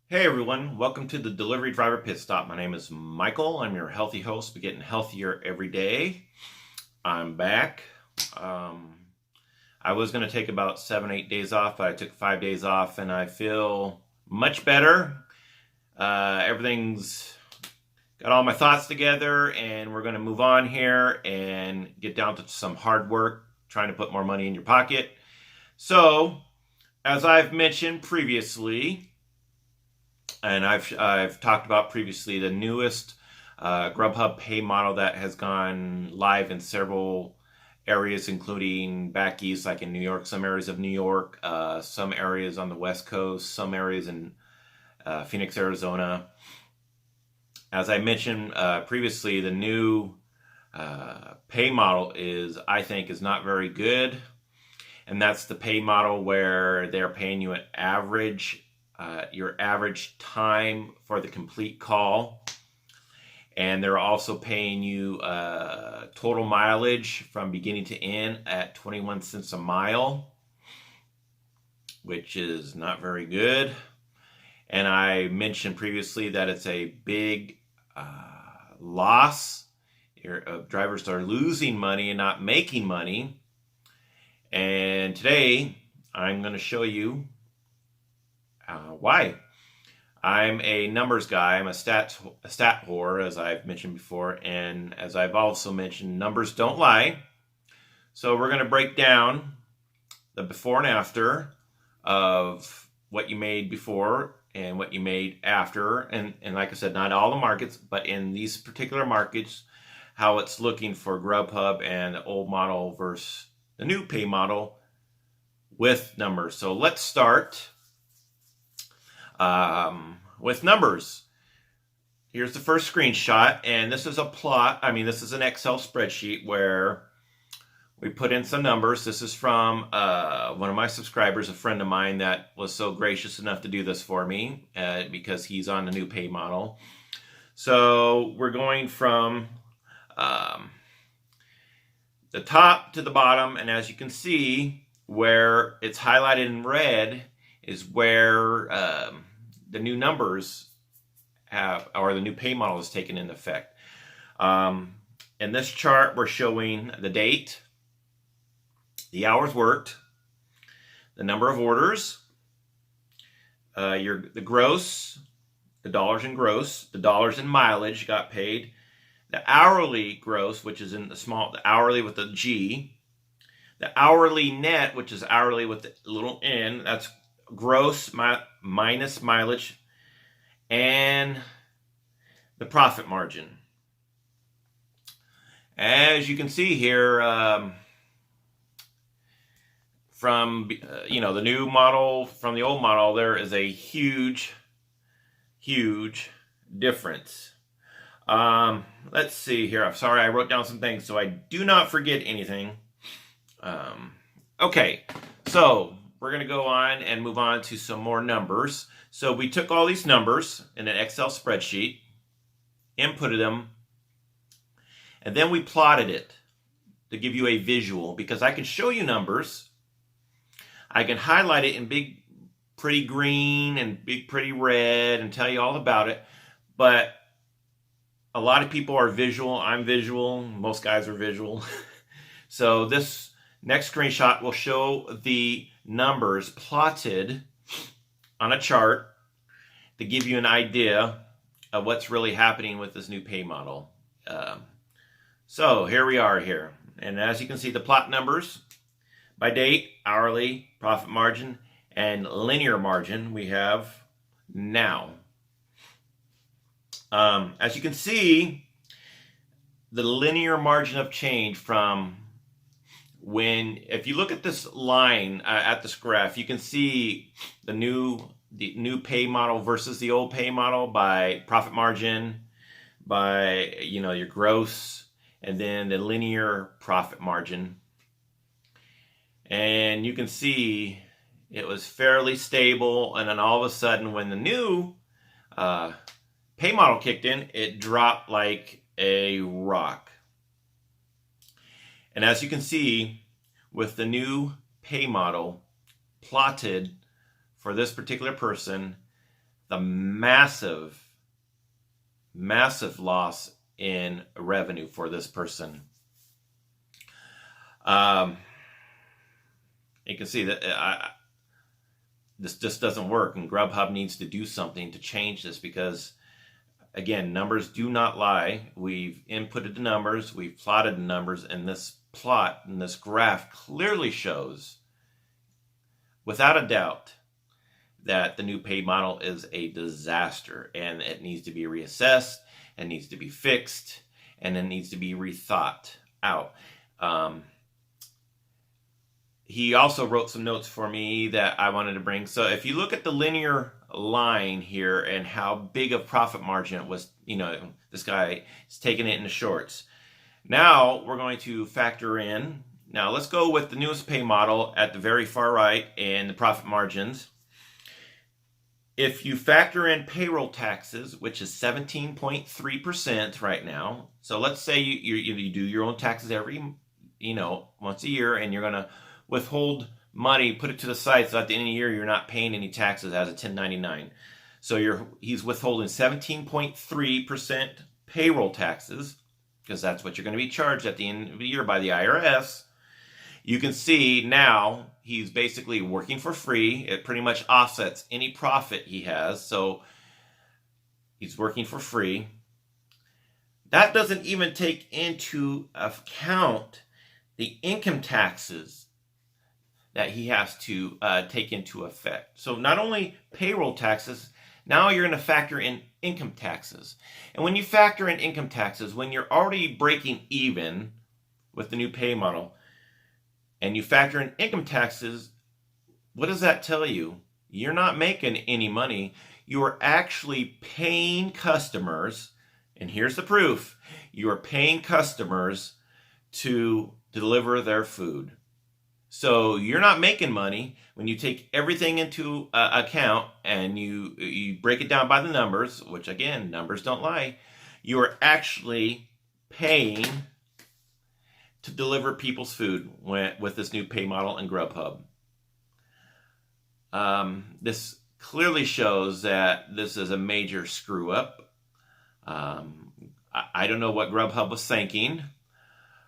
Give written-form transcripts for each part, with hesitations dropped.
Hey everyone, welcome to the Delivery Driver Pit Stop. My name is Michael. I'm your healthy host. We're getting healthier every day. I'm back. Um, I was going to take about 7, 8 days off, but I took 5 days off and I feel much better. Everything's got all my thoughts together and we're going to move on here and get down to some hard work, trying to put more money in your pocket. So, as I've mentioned previously, and I've talked about previously the newest GrubHub pay model that has gone live in several areas, including back east, like in New York, some areas of New York, some areas on the West Coast, some areas in Phoenix, Arizona. As I mentioned previously, the new pay model I think, is not very good, and that's the pay model where they're paying you an average your average time for the complete call. And they're also paying you total mileage from beginning to end at 21 cents a mile, which is not very good. And I mentioned previously that it's a big loss. Drivers are losing money and not making money. And today I'm going to show you why. I'm a numbers guy. I'm a stat whore, as I've mentioned before, and as I've also mentioned, numbers don't lie. So we're going to break down the before and after of what you made before and what you made after, and like I said, not all the markets, but in these particular markets, how it's looking for GrubHub and the old model versus the new pay model with numbers. So let's start with numbers. Here's the first screenshot, and this is a plot. This is an Excel spreadsheet where we put in some numbers. This is from one of my subscribers, a friend of mine that was so gracious enough to do this for me because he's on the new pay model. So we're going from the top to the bottom, and as you can see, where it's highlighted in red is where the new numbers have, or the new pay model is taken into effect. In this chart, we're showing the date, the hours worked, the number of orders, the gross, the dollars in gross, the dollars in mileage got paid, the hourly gross, which is in the hourly with the G, the hourly net, which is hourly with the little n, that's gross minus mileage, and the profit margin. As you can see here, from the new model from the old model, there is a huge difference. Let's see here. I'm sorry, I wrote down some things so I do not forget anything. Okay, so we're going to go on and move on to some more numbers. So we took all these numbers in an Excel spreadsheet, inputted them, and then we plotted it to give you a visual, because I can show you numbers. I can highlight it in big, pretty green and big, pretty red and tell you all about it. But a lot of people are visual. I'm visual. Most guys are visual. So this next screenshot will show the numbers plotted on a chart to give you an idea of what's really happening with this new pay model. So here we are here. And as you can see, the plot numbers by date, hourly, profit margin, and linear margin we have now. As you can see, the linear margin of change from if you look at this line at this graph, you can see the new pay model versus the old pay model by profit margin, by your gross, and then the linear profit margin. And you can see it was fairly stable, and then all of a sudden, when the new pay model kicked in, it dropped like a rock. And as you can see, with the new pay model plotted for this particular person, the massive loss in revenue for this person. You can see that this just doesn't work, and GrubHub needs to do something to change this, because again, numbers do not lie. We've inputted the numbers, we've plotted the numbers, and this plot and this graph clearly shows, without a doubt, that the new pay model is a disaster, and it needs to be reassessed, and needs to be fixed, and it needs to be rethought out. He also wrote some notes for me that I wanted to bring. So if you look at the linear line here and how big of profit margin it was, this guy is taking it in the shorts. Now we're going to factor in, now let's go with the newest pay model at the very far right and the profit margins. If you factor in payroll taxes, which is 17.3% right now. So let's say you do your own taxes every, once a year, and you're going to withhold money, put it to the side, so at the end of the year you're not paying any taxes as a 1099. So he's withholding 17.3% payroll taxes, because that's what you're going to be charged at the end of the year by the IRS. You can see now he's basically working for free. It pretty much offsets any profit he has, so he's working for free. That doesn't even take into account the income taxes that he has to take into effect. So not only payroll taxes, now you're going to factor in income taxes. And when you factor in income taxes, when you're already breaking even with the new pay model, and you factor in income taxes, what does that tell you? You're not making any money. You are actually paying customers, and here's the proof, you are paying customers to deliver their food. So you're not making money when you take everything into account and you break it down by the numbers, which again, numbers don't lie. You are actually paying to deliver people's food with this new pay model in GrubHub. This clearly shows that this is a major screw up. I don't know what GrubHub was thinking.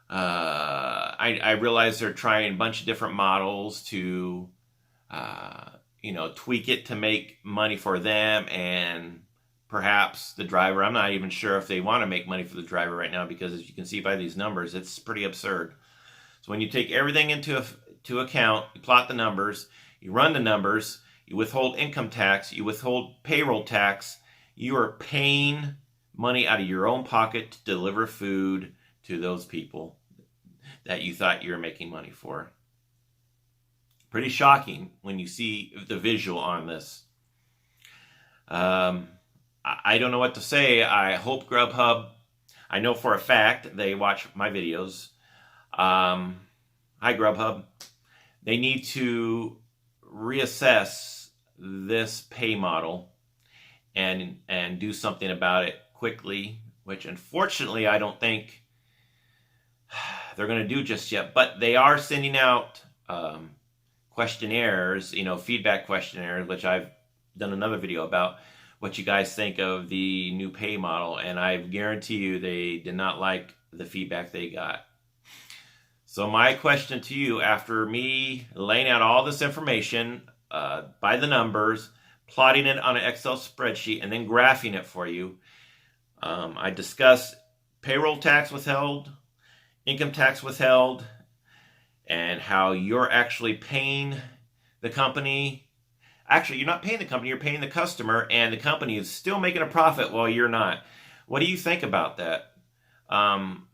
I realize they're trying a bunch of different models to, tweak it to make money for them and perhaps the driver. I'm not even sure if they want to make money for the driver right now, because as you can see by these numbers, it's pretty absurd. So when you take everything into account, you plot the numbers, you run the numbers, you withhold income tax, you withhold payroll tax, you are paying money out of your own pocket to deliver food to those people that you thought you were making money for. Pretty shocking when you see the visual on this. I don't know what to say. I hope GrubHub, I know for a fact they watch my videos. Hi GrubHub. They need to reassess this pay model and do something about it quickly, which unfortunately I don't think they're going to do just yet, but they are sending out questionnaires, feedback questionnaires, which I've done another video about what you guys think of the new pay model, and I guarantee you they did not like the feedback they got. So my question to you, after me laying out all this information by the numbers, plotting it on an Excel spreadsheet, and then graphing it for you, I discussed payroll tax withheld, income tax withheld, and how you're actually paying the company. Actually, you're not paying the company, you're paying the customer, and the company is still making a profit while you're not. What do you think about that?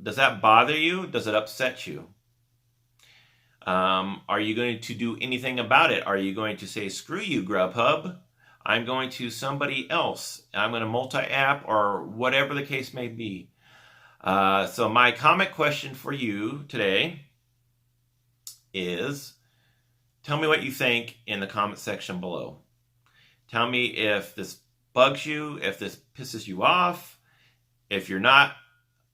Does that bother you? Does it upset you? Are you going to do anything about it? Are you going to say, screw you, GrubHub, I'm going to somebody else, I'm going to multi-app, or whatever the case may be? So my comment question for you today is, tell me what you think in the comment section below. Tell me if this bugs you, if this pisses you off, if you're not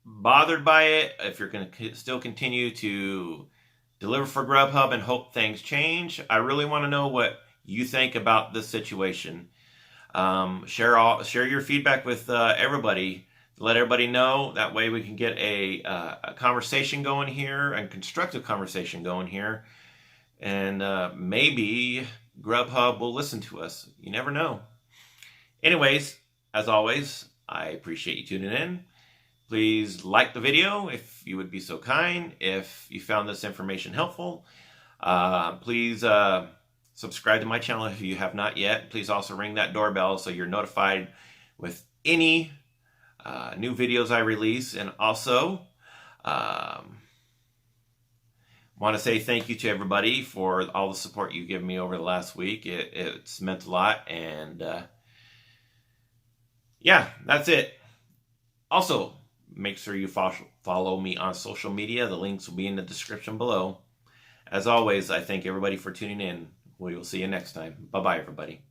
bothered by it, if you're going to still continue to deliver for GrubHub and hope things change. I really want to know what you think about this situation. Share your feedback with everybody. Let everybody know. That way we can get a conversation going here, a constructive conversation going here. And maybe GrubHub will listen to us. You never know. Anyways, as always, I appreciate you tuning in. Please like the video if you would be so kind. If you found this information helpful, please subscribe to my channel if you have not yet. Please also ring that doorbell so you're notified with any new videos I release. And also, want to say thank you to everybody for all the support you've given me over the last week. It's meant a lot. And yeah, that's it. Also, make sure you follow me on social media. The links will be in the description below. As always, I thank everybody for tuning in. We will see you next time. Bye-bye, everybody.